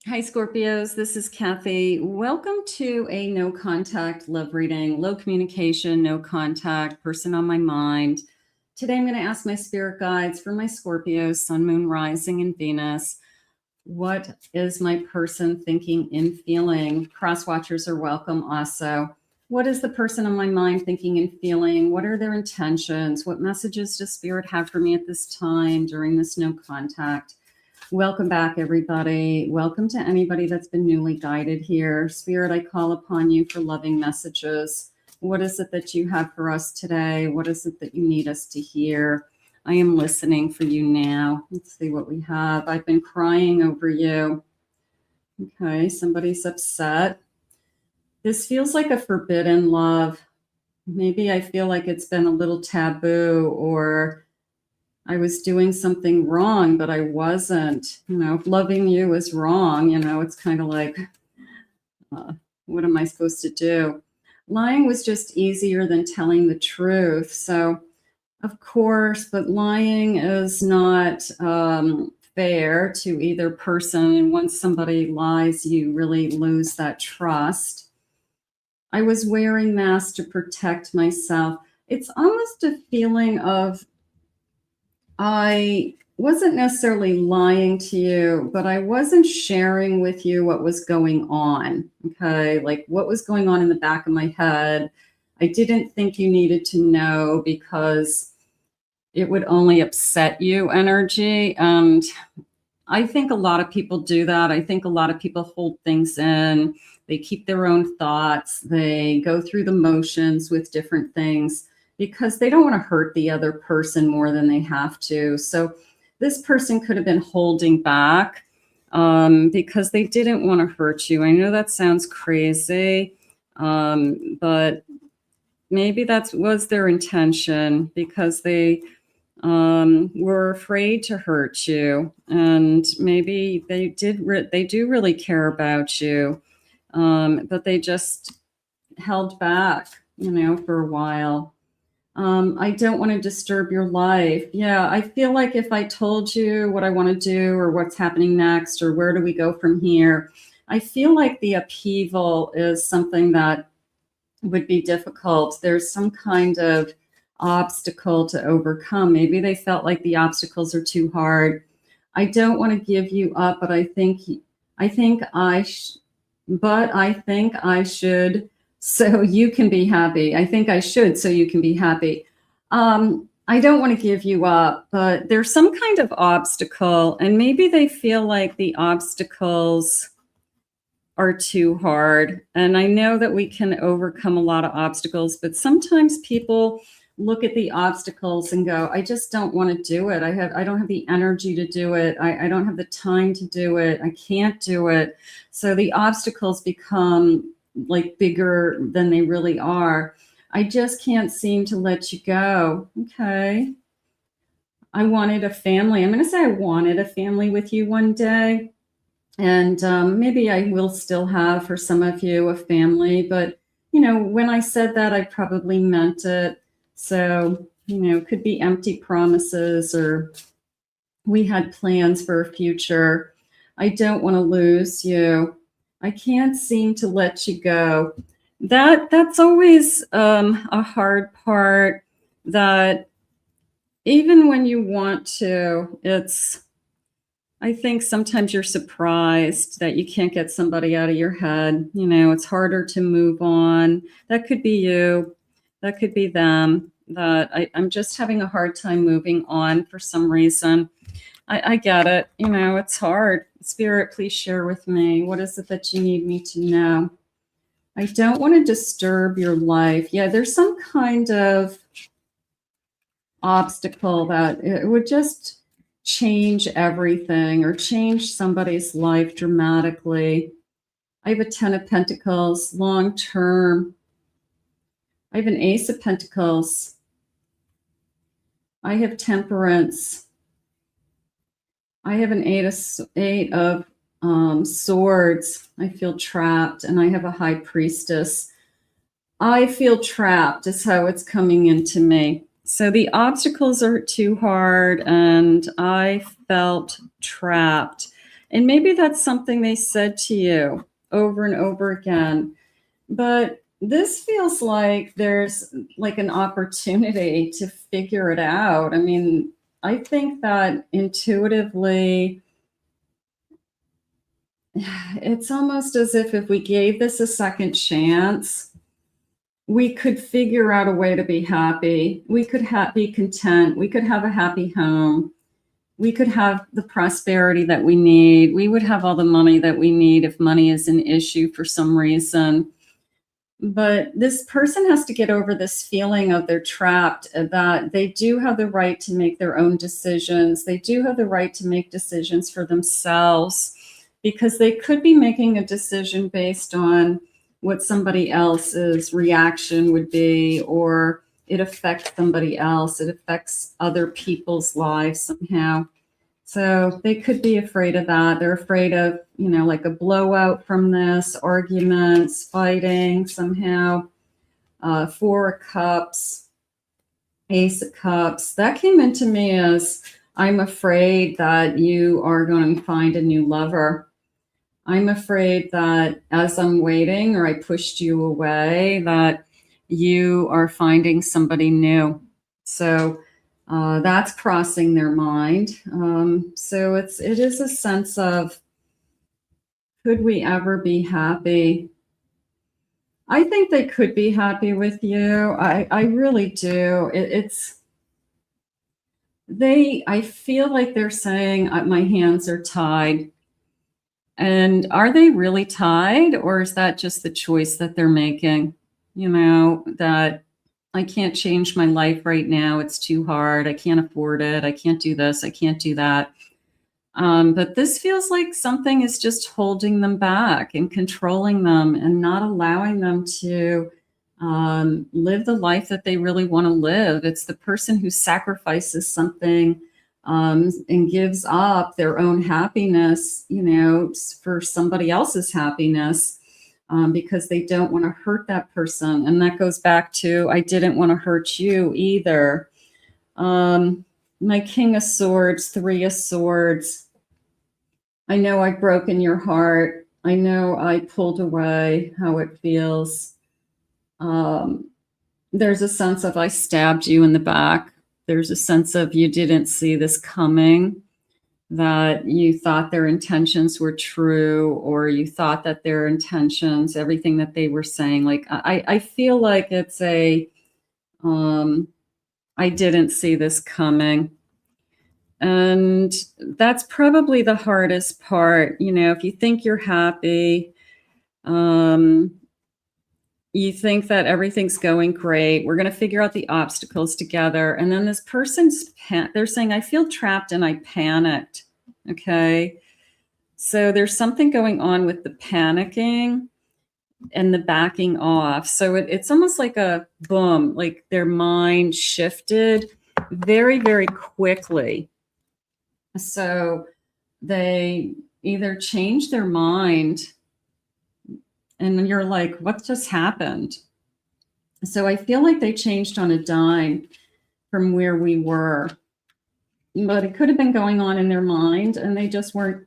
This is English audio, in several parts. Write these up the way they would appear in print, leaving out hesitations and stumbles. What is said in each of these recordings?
Hi, Scorpios. This is Kathy. Welcome to a no contact love reading, low communication, no contact, person on my mind. Today, I'm going to ask my spirit guides for my Scorpios, Sun, Moon, Rising, and Venus. What is my person thinking and feeling? Cross watchers are welcome also. What is the person on my mind thinking and feeling? What are their intentions? What messages does Spirit have for me at this time during this no contact? Welcome back, everybody. Welcome to anybody that's been newly guided here. Spirit, I call upon you for loving messages. What is it that you have for us today? What is it that you need us to hear? I am listening for you now. Let's see what we have. I've been crying over you. Okay, somebody's upset. This feels like a forbidden love. Maybe I feel like it's been a little taboo, or I was doing something wrong, but I wasn't. If loving you is wrong, it's kind of like, what am I supposed to do? Lying was just easier than telling the truth. So, of course, but lying is not fair to either person. And once somebody lies, you really lose that trust. I was wearing masks to protect myself. It's almost a feeling of, I wasn't necessarily lying to you, but I wasn't sharing with you what was going on. Okay. Like what was going on in the back of my head. I didn't think you needed to know because it would only upset you energy. And I think a lot of people do that. I think a lot of people hold things in. They keep their own thoughts. They go through the motions with different things because they don't want to hurt the other person more than they have to. So this person could have been holding back because they didn't want to hurt you. I know that sounds crazy, but maybe that was their intention because they were afraid to hurt you, and maybe they do really care about you, but they just held back, for a while. I don't want to disturb your life. Yeah, I feel like if I told you what I want to do or what's happening next or where do we go from here, I feel like the upheaval is something that would be difficult. There's some kind of obstacle to overcome. Maybe they felt like the obstacles are too hard. I don't want to give you up, but I think I should so you can be happy. I think I should so you can be happy. I don't want to give you up, but there's some kind of obstacle, and maybe they feel like the obstacles are too hard. And I know that we can overcome a lot of obstacles, but sometimes people look at the obstacles and go, I just don't want to do it. I don't have the energy to do it. I don't have the time to do it. I can't do it. So the obstacles become like bigger than they really are. I just can't seem to let you go. Okay. I wanted a family. I'm going to say I wanted a family with you one day. And maybe I will still have for some of you a family. But, when I said that, I probably meant it. So, it could be empty promises or we had plans for a future. I don't want to lose you. I can't seem to let you go. That's always a hard part, that even when you want to, I think sometimes you're surprised that you can't get somebody out of your head. It's harder to move on. That could be you. That could be them. That I'm just having a hard time moving on for some reason. I get it. It's hard. Spirit, please share with me. What is it that you need me to know? I don't want to disturb your life. Yeah, there's some kind of obstacle that it would just change everything or change somebody's life dramatically. I have a 10 of Pentacles, long term. I have an Ace of Pentacles. I have Temperance. I have an eight of Swords. I feel trapped, and I have a High Priestess. I feel trapped is how it's coming into me. So the obstacles are too hard, and I felt trapped. And maybe that's something they said to you over and over again. But this feels like there's like an opportunity to figure it out. I mean, I think that intuitively, it's almost as if we gave this a second chance, we could figure out a way to be happy. We could be content. We could have a happy home. We could have the prosperity that we need. We would have all the money that we need if money is an issue for some reason. But this person has to get over this feeling of they're trapped, that they do have the right to make their own decisions. They do have the right to make decisions for themselves, because they could be making a decision based on what somebody else's reaction would be, or it affects somebody else. It affects other people's lives somehow. So they could be afraid of that. They're afraid of, like a blowout from this, arguments, fighting somehow. Four of Cups, Ace of Cups. That came into me as, I'm afraid that you are going to find a new lover. I'm afraid that as I'm waiting, or I pushed you away, that you are finding somebody new. So that's crossing their mind. So it is a sense of, could we ever be happy? I think they could be happy with you. I really do. I feel like they're saying, my hands are tied. And are they really tied, or is that just the choice that they're making? That I can't change my life right now. It's too hard. I can't afford it. I can't do this. I can't do that. But this feels like something is just holding them back and controlling them and not allowing them to live the life that they really want to live. It's the person who sacrifices something and gives up their own happiness, for somebody else's happiness, because they don't want to hurt that person. And that goes back to, I didn't want to hurt you either. My King of Swords, Three of Swords. I know I've broken your heart. I know I pulled away, how it feels. There's a sense of, I stabbed you in the back. There's a sense of, you didn't see this coming, that you thought their intentions were true, or you thought that their intentions, everything that they were saying, like, I feel like it's I didn't see this coming. And that's probably the hardest part. If you think you're happy, you think that everything's going great. We're going to figure out the obstacles together. And then this person's, they're saying, I feel trapped and I panicked. Okay. So there's something going on with the panicking and the backing off. So it's almost like a boom, like their mind shifted very, very quickly. So they either change their mind, and you're like, what just happened? So I feel like they changed on a dime from where we were. But it could have been going on in their mind, and they just weren't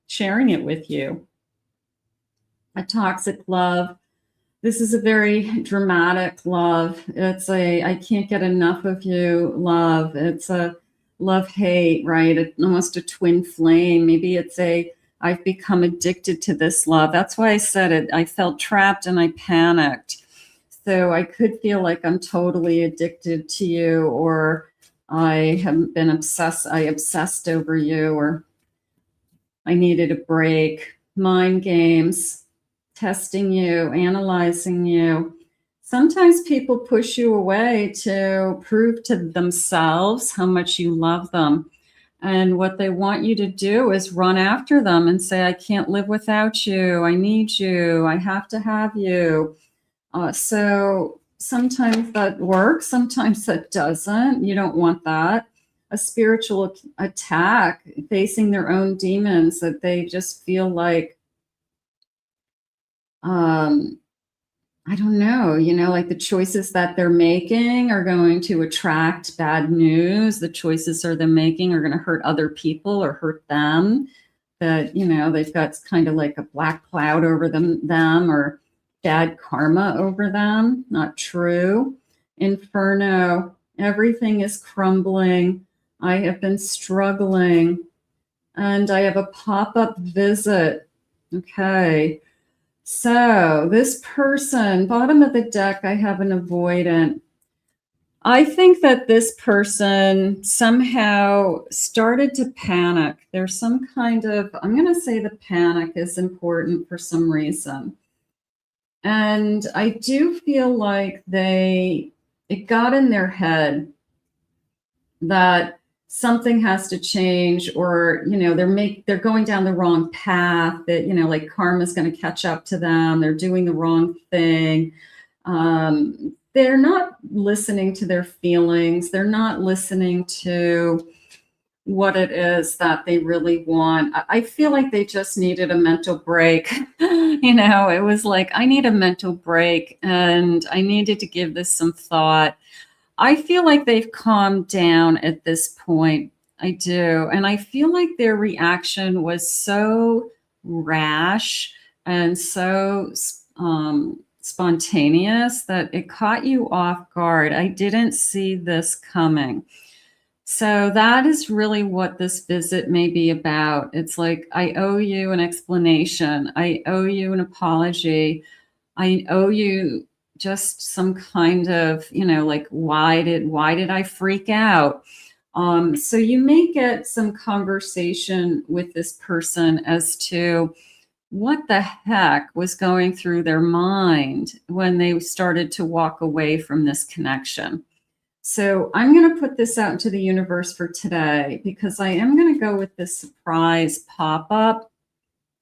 sharing it with you. A toxic love. This is a very dramatic love. It's I can't get enough of you love. It's a love-hate, right? Almost a twin flame. Maybe it's I've become addicted to this love. That's why I said it. I felt trapped and I panicked. So I could feel like I'm totally addicted to you, or I have been obsessed. I obsessed over you, or I needed a break. Mind games, testing you, analyzing you. Sometimes people push you away to prove to themselves how much you love them. And what they want you to do is run after them and say, I can't live without you. I need you. I have to have you. So sometimes that works. Sometimes that doesn't. You don't want that. A spiritual attack, facing their own demons, that they just feel like I don't know, you know, like the choices that they're making are going to attract bad news. The choices they're making are going to hurt other people or hurt them. That, you know, they've got kind of like a black cloud over them or bad karma over them. Not true. Inferno, everything is crumbling. I have been struggling. And I have a pop-up visit. Okay. So this person, bottom of the deck, I have an avoidant. I think that this person somehow started to panic. There's some kind of, I'm going to say the panic is important for some reason. And I do feel like it got in their head that something has to change, or, you know, they're going down the wrong path, that, you know, like karma's going to catch up to them. They're doing the wrong thing. They're not listening to their feelings. They're not listening to what it is that they really want. I feel like they just needed a mental break. You know, it was like, I need a mental break and I needed to give this some thought. I feel like they've calmed down at this point. I do. And I feel like their reaction was so rash and so spontaneous that it caught you off guard. I didn't see this coming. So that is really what this visit may be about. It's like, I owe you an explanation. I owe you an apology. I owe you just some kind of, you know, like, why did I freak out? So you may get some conversation with this person as to what the heck was going through their mind when they started to walk away from this connection. So I'm going to put this out into the universe for today, because I am going to go with this surprise pop-up.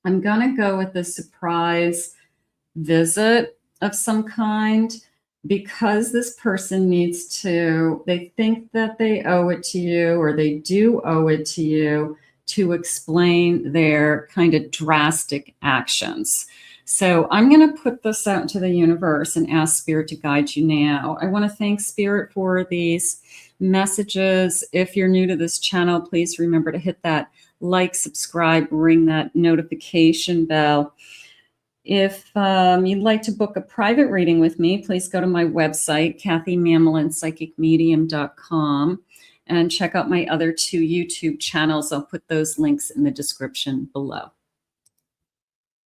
I'm going to go with the surprise visit of some kind, because this person they think that they owe it to you, or they do owe it to you, to explain their kind of drastic actions. So I'm going to put this out into the universe and ask Spirit to guide you now. I want to thank Spirit for these messages. If you're new to this channel, please remember to hit that like, subscribe, ring that notification bell. If you'd like to book a private reading with me, please go to my website, KathyMammelin.psychicmedium.com, and check out my other 2 YouTube channels. I'll put those links in the description below.